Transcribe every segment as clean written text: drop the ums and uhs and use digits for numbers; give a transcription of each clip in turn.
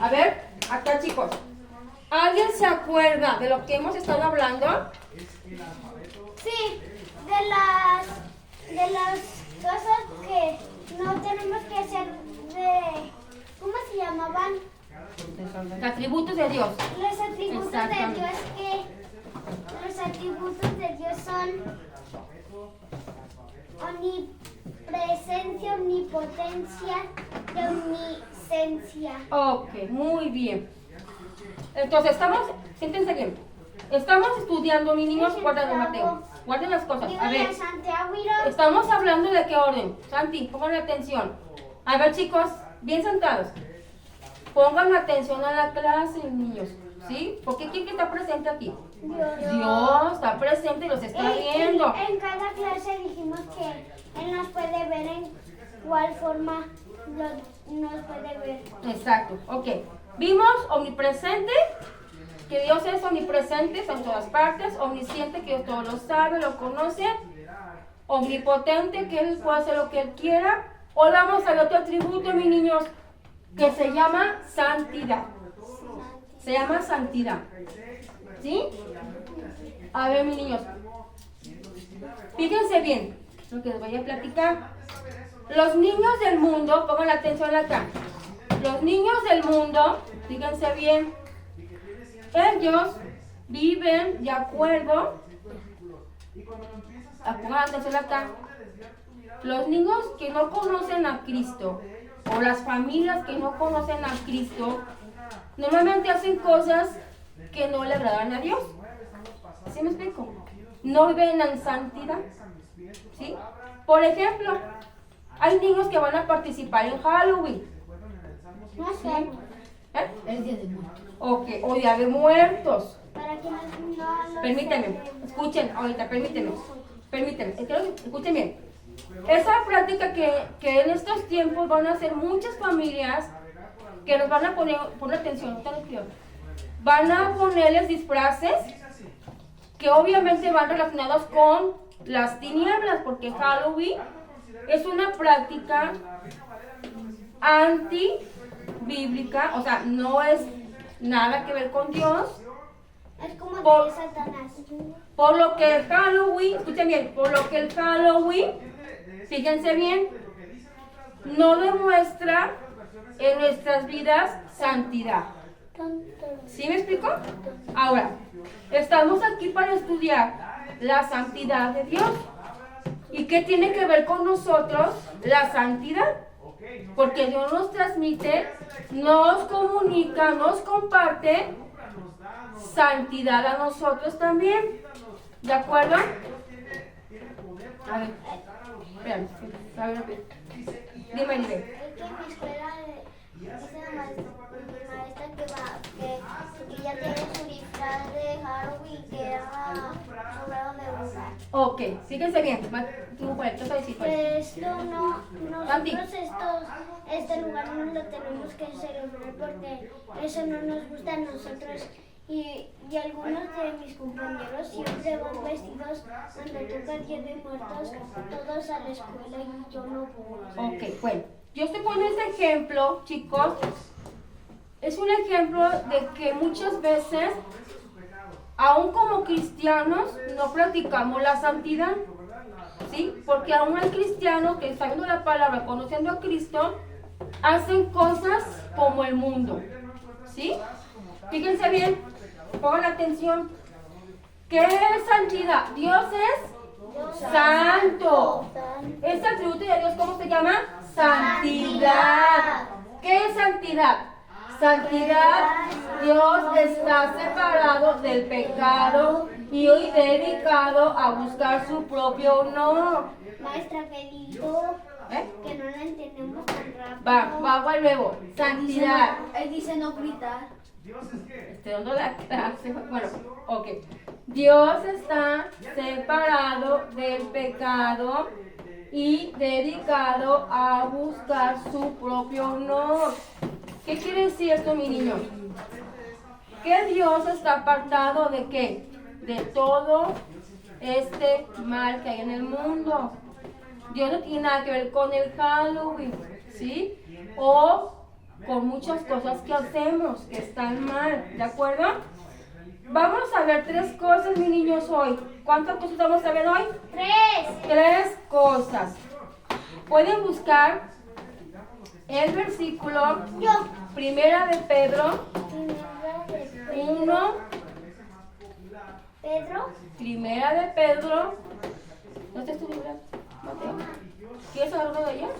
A ver, acá chicos. ¿Alguien se acuerda de lo que hemos estado hablando? Sí, de las cosas que no tenemos que hacer de... ¿Cómo se llamaban? Los atributos de Dios. Los atributos de Exactamente. Dios los atributos de Dios son omnipresencia, omnipotencia y omnisciencia. Ok, muy bien. Entonces, siéntense bien. Estamos estudiando, mis niños, guarden Mateo. Guarden las cosas. A ver, Santiago, estamos hablando de qué orden. Santi, pongan atención. A ver, chicos, bien sentados. Pongan atención a la clase, niños. ¿Sí? Porque ¿quién que está presente aquí? Dios está presente y los está viendo. En cada clase dijimos que Él nos puede ver en cuál forma nos puede ver. Exacto, ok. Vimos omnipresente, que Dios es omnipresente, está en todas partes. Omnisciente, que Dios todo lo sabe, lo conoce. Omnipotente, que Él puede hacer lo que Él quiera. Hoy vamos al otro atributo, mis niños, que se llama santidad. Se llama santidad. ¿Sí? A ver, mis niños. Fíjense bien lo que les voy a platicar. Los niños del mundo, pongan atención acá. Los niños del mundo, fíjense bien, ellos viven de acuerdo. Pongan atención acá. Los niños que no conocen a Cristo, o las familias que no conocen a Cristo, normalmente hacen cosas que no le agradan a Dios. ¿Sí me explico? No viven en santidad. ¿Sí? Por ejemplo, hay niños que van a participar en Halloween. No sé. ¿Sí? ¿Eh? Es Día de Muertos. Ok, o Día de Muertos. Para que no Permítanme, escuchen ahorita, permítanme. Escuchen bien. Esa práctica que en estos tiempos van a hacer muchas familias que nos van a poner atención, van a ponerles disfraces que obviamente van relacionados con las tinieblas, porque Halloween es una práctica anti-bíblica, o sea, no es nada que ver con Dios. Es como Por- de Satanás. Por lo que el Halloween, escuchen bien, por lo que el Halloween, fíjense bien, no demuestra en nuestras vidas santidad. ¿Sí me explico? Ahora, estamos aquí para estudiar la santidad de Dios. ¿Y qué tiene que ver con nosotros la santidad? Porque Dios nos transmite, nos comunica, nos comparte santidad a nosotros también. ¿De acuerdo? A ver, vean, a ver, dime, dime. Es que en mi escuela dice mi maestra que ya tiene su disfraz de Halloween que era sombrero de bruja. Ok, fíjense bien. Tú, ¿qué vas a decir? Esto no, Santi. nosotros este lugar no lo tenemos que celebrar porque eso no nos gusta a nosotros. Y algunos de mis compañeros siempre van vestidos cuando toca Día de Muertos, todos a la escuela y yo no voy. Ok, bueno. Yo estoy poniendo este ejemplo, chicos. Es un ejemplo de que muchas veces, aún como cristianos, no practicamos la santidad. ¿Sí? Porque aún hay cristianos que sabiendo la palabra, conociendo a Cristo, hacen cosas como el mundo. ¿Sí? Fíjense bien, pongan atención. ¿Qué es santidad? Dios es santo. Este atributo de Dios, ¿cómo se llama? Santidad. ¿Qué es santidad? Santidad, Dios está separado del pecado y hoy dedicado a buscar su propio honor. Maestra, que dijo ¿Eh? que no la entendemos tan rápido. Va de nuevo. Santidad. Él dice no gritar. Estoy dando la clase. Bueno, ok. Dios está separado del pecado y dedicado a buscar su propio honor. ¿Qué quiere decir esto, mi niño? Que Dios está apartado de qué? De todo este mal que hay en el mundo. Dios no tiene nada que ver con el Halloween, ¿sí? O con muchas cosas que hacemos que están mal, ¿de acuerdo? Vamos a ver 3 cosas, mis niños, hoy. ¿Cuántas cosas vamos a ver hoy? 3. 3 cosas. Pueden buscar el versículo Yo. Primera de Pedro Primera de 1, Pedro. Primera de Pedro. ¿No te estoy librando, Mateo? ¿Quieres hablar uno de ellos?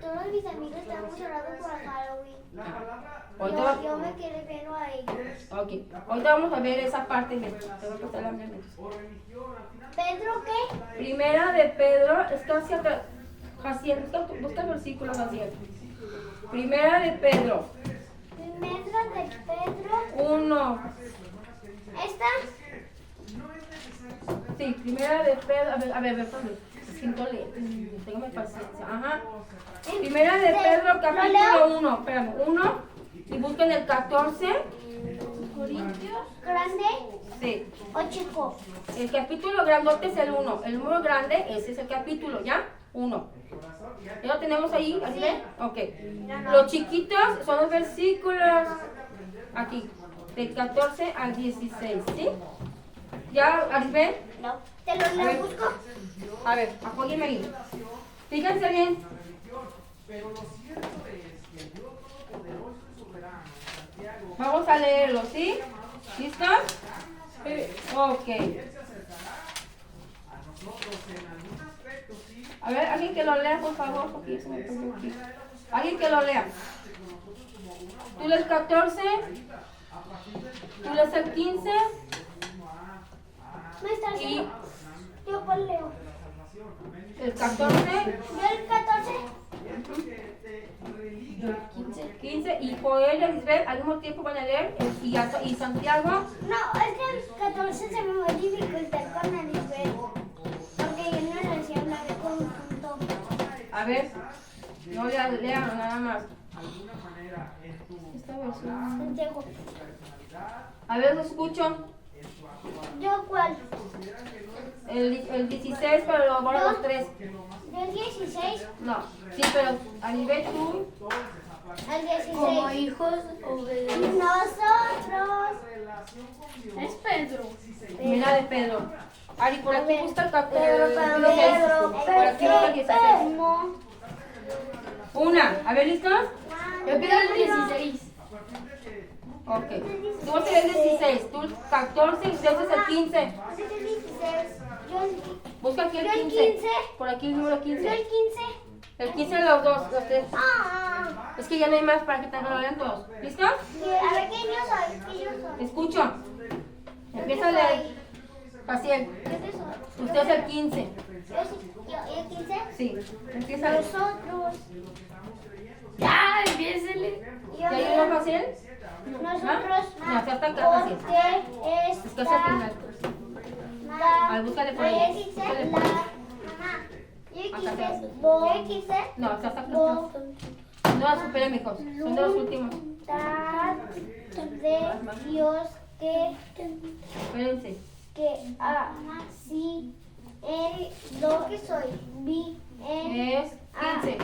Todos mis amigos estamos orando por Halloween. Ahorita Yo me quedé viendo a ellos. Ok, ahorita vamos a ver esa parte. Te voy a pasar la mente. ¿Pedro qué? Primera de Pedro, es casi atrás. Jaciel, busca el versículo, Jaciel. Primera de Pedro Primera de Pedro. 1. ¿Esta? Sí, primera de Pedro. A ver, siento téngame paciencia. Ajá. Primera de Pedro, capítulo 1. Espérame, 1. Y busquen el 14. Corintios. ¿Grande Sí. o chico? El capítulo grandote es el 1. El número grande, ese es el capítulo, ¿ya? 1. ¿Ya lo tenemos ahí? ¿Así ven? Ok. Los chiquitos son los versículos aquí, del 14 al 16, ¿sí? ¿Ya, ¿así ven? No. ¿Te lo A ver. busco? A ver, apóyenme ahí. Fíjense bien. Vamos a leerlo, ¿sí? ¿Listos? Ok. A ver, alguien que lo lea, por favor, porque ya se me perdió aquí. Alguien que lo lea. Tú lees 14. Tú lees el 15. Maestra, Y yo cuál leo. el 14. Yo el 14. 15. Y Joel y Lisbeth al mismo tiempo van a leer. Y Santiago. No, es que el 14 se me va a dificultar con el nivel. Porque yo no lo hacía una vez con un punto. A ver. No lean nada más. Esta versión. Santiago. A ver, lo escucho. ¿Yo cuál? El 16, pero lo borro los 3. Yo el 16. No. Sí, pero a nivel tú. El 16. Como hijos obedecen. Nosotros. Es Pedro. Mira de Pedro. Ari, por aquí busca el capítulo Pedro, 16. Por aquí busca el 16. No. Una. A ver, ¿listos? Yo pido el 16. Ok. Tú vas a leer el 16. Tú el 14 y ustedes el 15. Ese es el 16. Yo el, Busca aquí el Yo el 15. 15. Por aquí el número yo 15. el 15. El 15 de los dos, los 3. Ah. Es que ya no hay más para que te lo lean todos. ¿Listos? A ver, ¿quién yo soy? ¿Quién yo Te soy? escucho. Empieza a leer. Paciente. ¿Qué soy? Usted es el 15. Yo el 15. Sí. Empieza a leer. Nosotros. Ya, empiécele. Yo ¿Ya hay uno fácil? Nosotros. No, se está acá fácil. Porque Es que es el final. la. Búscale por Yo ahí. el 15. Búscale La. por ahí. Mamá. Yo el Acá 15. atrás. Yo el 15. No, está acá. Voluntad No, superen, hijos. Son de los últimos. de Dios Espérense. que así en lo que soy. Vi en. Es 15.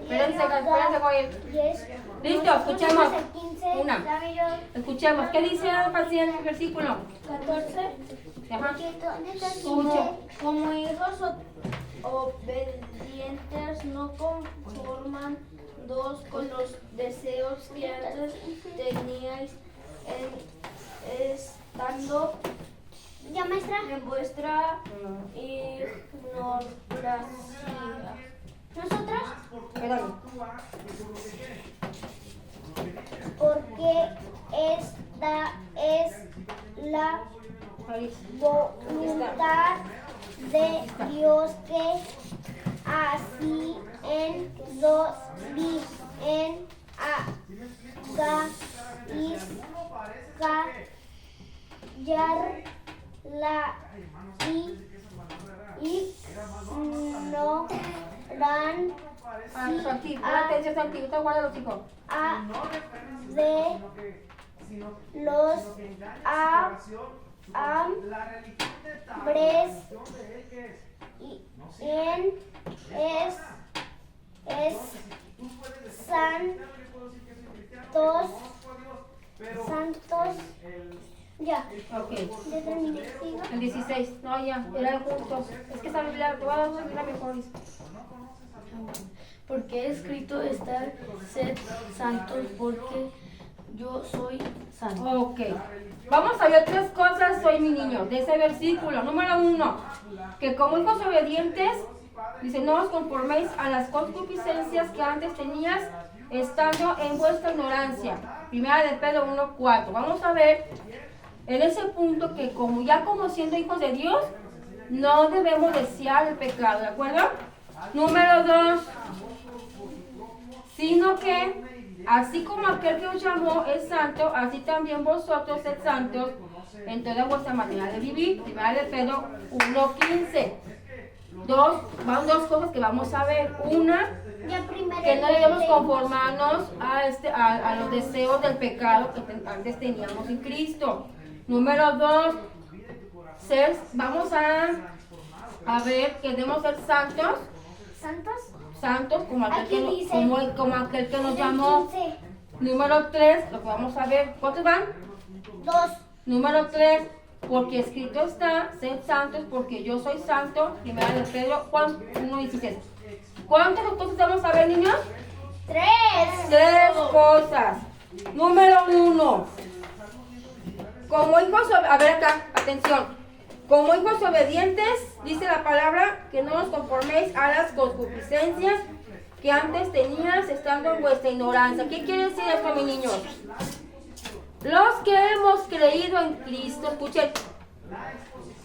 Espérense, Joel. Yes. Listo, escuchemos. El 15, Una. dame yo Escuchemos. ¿Qué dice Paciente en el versículo? 14. Ajá. Porque ¿dónde está el Escucha. 15? Como hijos obedientes, no conforman dos con los deseos que antes teníais estando Ya, maestra. en vuestra ignorancia. Nosotros, Perdón. porque esta es la Ahorita. voluntad de Dios que así en los bien haga callar la ignorancia Santi, pon atención, Santi. Ahorita guarda los hijos. de los hombres y en santos. Ya, Ok. ya terminé. ¿Sigo? El 16. No, ya. Era juntos. Es que esa Biblia, te voy a dar una Biblia mejor. Porque escrito está, sed santos, porque yo soy santo. Ok. Vamos a ver tres cosas hoy, mi niño, de ese versículo. Número 1. Que como hijos obedientes, dice, no os conforméis a las concupiscencias que antes tenías, estando en vuestra ignorancia. Primera de Pedro 1:4. Vamos a ver en ese punto que como siendo hijos de Dios, no debemos desear el pecado, ¿de acuerdo? Número 2. Sino que, así como aquel que os llamó es santo, así también vosotros sed santos en toda vuestra manera de vivir. Primera de Pedro 1:15. Van dos cosas que vamos a ver. Una, Ya primero. que no debemos conformarnos a los deseos del pecado que antes teníamos en Cristo. Número 2, vamos a ver que debemos ser santos, como aquel, Aquí dice. como aquel que nos llamó. 15. Número 3, lo que vamos a ver, ¿cuántos van? 2. Número 3, porque escrito está, sed santos porque yo soy santo. Primera de Pedro 1:16. ¿Cuántas cosas vamos a ver, niños? 3. Tres cosas. Número 1. Como hijos, a ver acá, atención. Como hijos obedientes, dice la palabra, que no os conforméis a las concupiscencias que antes tenías estando en vuestra ignorancia. ¿Qué quiere decir esto, mis niños? Los que hemos creído en Cristo, escuchen.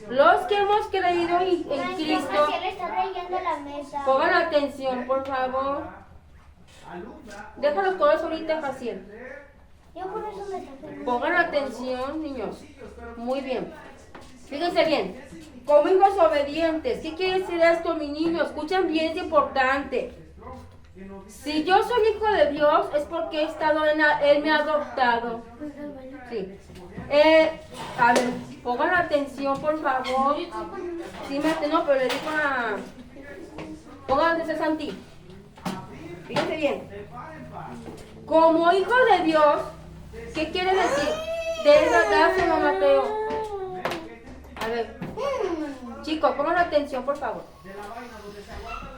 Los que hemos creído en Cristo, Maciel está rayando la mesa. pongan atención, por favor. Deja los colores ahorita, Faciel. Yo por eso me saqué. Pongan atención, niños. Muy bien. Fíjense bien. Como hijos obedientes. ¿Qué quiere decir esto, mis niños? Escuchen bien, es importante. Si yo soy hijo de Dios, es porque he estado Él me ha adoptado. Sí. A ver, pongan atención, por favor. Sí, no, pero le digo a... Pongan atención, Santi. Fíjense bien. Como hijo de Dios, ¿qué quiere decir? Dárselo, Mateo. A ver, chicos, pongan atención, por favor.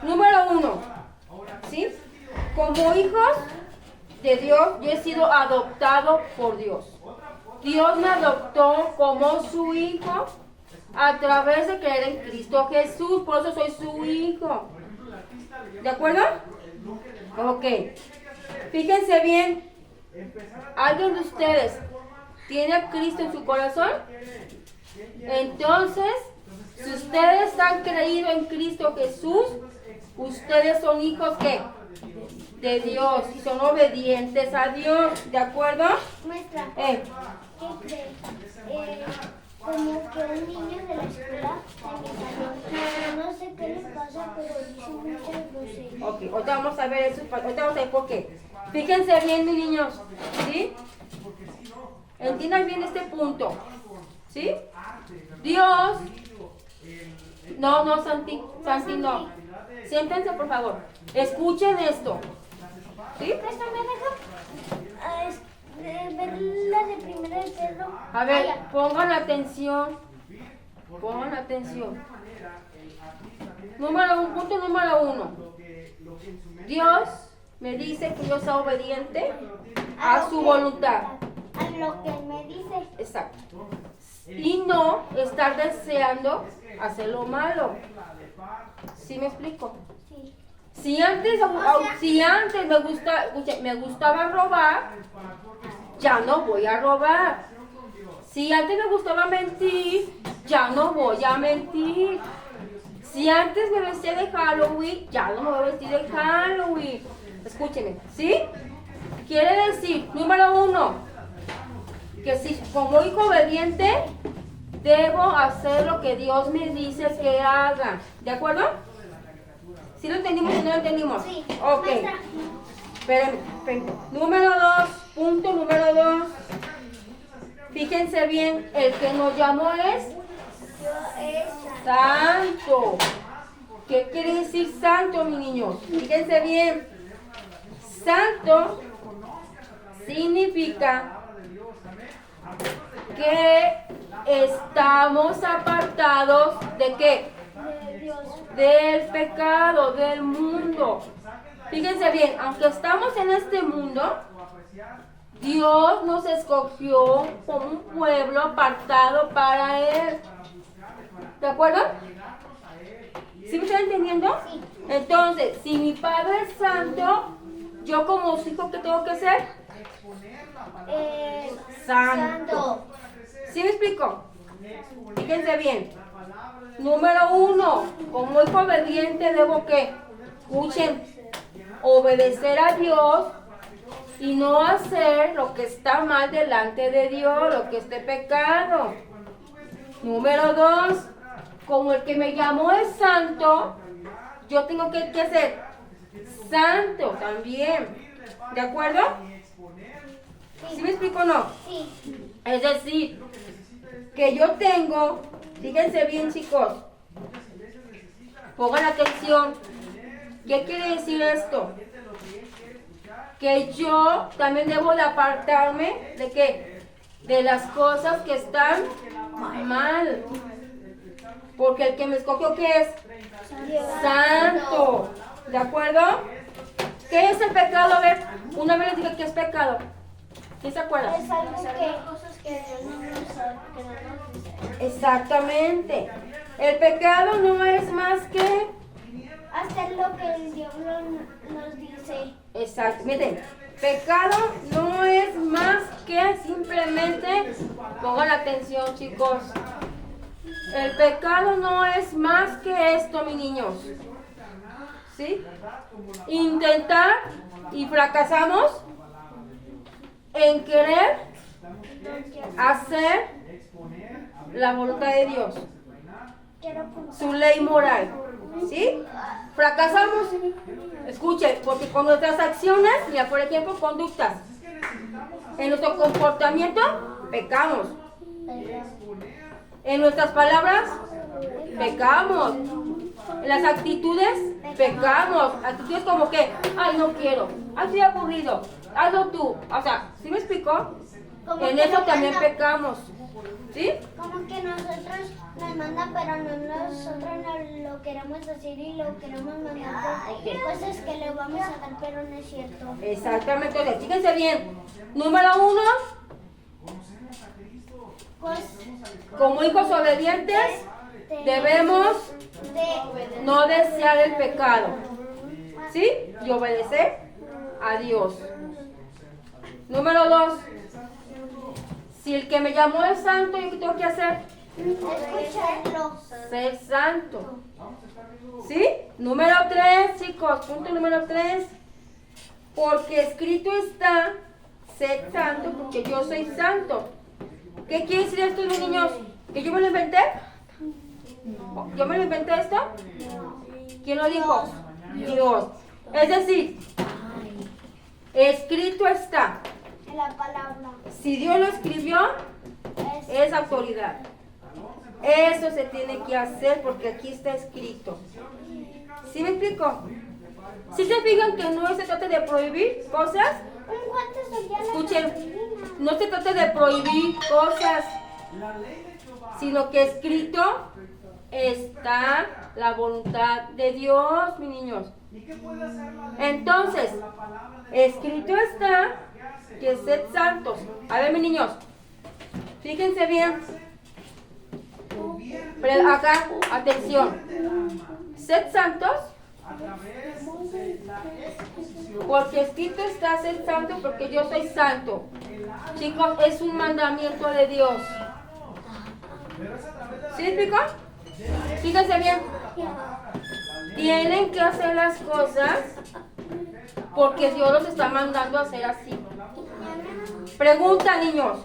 Número 1. ¿Sí? Como hijos de Dios, yo he sido adoptado por Dios. Dios me adoptó como su hijo a través de creer en Cristo Jesús. Por eso soy su hijo. ¿De acuerdo? Ok. Fíjense bien. ¿Alguien de ustedes tiene a Cristo en su corazón? Entonces, si ustedes han creído en Cristo Jesús, ustedes son hijos ¿qué? De Dios y son obedientes a Dios, ¿de acuerdo? Maestra, ¿qué cree? Como que un niño de la escuela de mi salón, no sé qué le pasa, pero dice muchas groserías. Ok, ahorita vamos a ver eso, ahorita vamos a ver por qué. Fíjense bien, mis niños, ¿sí? Entiendan bien este punto, ¿sí? Dios, no, Santi, no. Siéntense, por favor. Escuchen esto. ¿Sí? Maestra, ¿me deja ver la de primera de Pedro? A ver, Ah, ya. pongan atención. Pongan atención. Punto número 1. Dios me dice que yo sea obediente a su voluntad. A lo que él me dice. Exacto. Y no estar deseando hacer lo malo. ¿Sí me explico? Sí. Si antes me gustaba robar, ya no voy a robar. Si antes me gustaba mentir, ya no voy a mentir. Si antes me vestía de Halloween, ya no me voy a vestir de Halloween. Escúcheme, ¿sí? Quiere decir, número 1, que si como hijo obediente, debo hacer lo que Dios me dice que haga. ¿De acuerdo? ¿Sí lo entendimos o no lo entendimos? Sí. Ok. Maestra. Espérenme. Punto número 2. Fíjense bien, el que nos llamó es Yo es santo. ¿Qué quiere decir santo, mi niño? Fíjense bien. Santo significa que estamos apartados ¿de qué? De Dios. Del pecado, del mundo. Fíjense bien, aunque estamos en este mundo, Dios nos escogió como un pueblo apartado para Él. ¿De acuerdo? ¿Sí me están entendiendo? Sí. Entonces, si mi Padre es santo, yo como su hijo, ¿qué tengo que hacer? Santo. ¿Sí me explico? Fíjense bien. Número 1, como hijo obediente debo que, escuchen, obedecer a Dios y no hacer lo que está mal delante de Dios, lo que esté pecado. Número 2, como el que me llamó es santo, yo tengo que ser santo también. ¿De acuerdo? ¿Sí me explico o no? Sí. Es decir, que yo tengo, fíjense bien chicos, pongan atención, ¿qué quiere decir esto? Que yo también debo de apartarme de qué, de las cosas que están mal, porque el que me escogió ¿qué es? Santo, ¿de acuerdo? ¿Qué es el pecado? A ver, una vez les dije que es pecado. ¿Quién se acuerda? Es algo que Cosas que Dios no nos dice. Exactamente. El pecado no es más que... hacer lo que el diablo nos dice. Exacto. Miren, pecado no es más que simplemente... Pongan atención, chicos. El pecado no es más que esto, mis niños. ¿Sí? Intentar y fracasamos en querer hacer la voluntad de Dios, su ley moral. ¿Sí? Fracasamos. Escuchen, porque con nuestras acciones, mira, por ejemplo, conductas, en nuestro comportamiento, pecamos. En nuestras palabras, pecamos. En las actitudes, pecamos. Actitudes como que, ay, no quiero, ay, estoy aburrido, hazlo tú. O sea, ¿sí me explico? Como En que eso no también manda- pecamos. ¿Sí? Como que nosotros nos mandan, pero nosotros no lo queremos decir y lo queremos mandar por cosas que le vamos a dar, pero no es cierto. Exactamente. Entonces, fíjense bien. Número 1, Pues como hijos obedientes, debemos de no desear el pecado. ¿Sí? Y obedecer a Dios. Número 2, si el que me llamó es santo, ¿yo qué tengo que hacer? escucharlo. Ser santo. ¿Sí? Número 3, chicos, punto número 3. Porque escrito está, sed santo, porque yo soy santo. ¿Qué quiere decir esto, mis niños? ¿Que yo me lo inventé? ¿Yo me lo inventé esto? ¿Quién lo dijo? Dios. Es decir, escrito está. En la palabra. Si Dios lo escribió, es autoridad. Eso se tiene que hacer porque aquí está escrito. ¿Sí me explico? Si se fijan que no se trata de prohibir cosas, Un guante sería la escuchen, gasolina. no se trata de prohibir cosas, sino que escrito está la voluntad de Dios, mis niños. Entonces, escrito está que sed santos. A ver, mis niños, fíjense bien. Pero acá, atención. Sed santos, porque escrito está sed santo, porque yo soy santo. Chicos, es un mandamiento de Dios. ¿Sí explico? Fíjense bien. Tienen que hacer las cosas porque Dios los está mandando a hacer así. Pregunta, niños.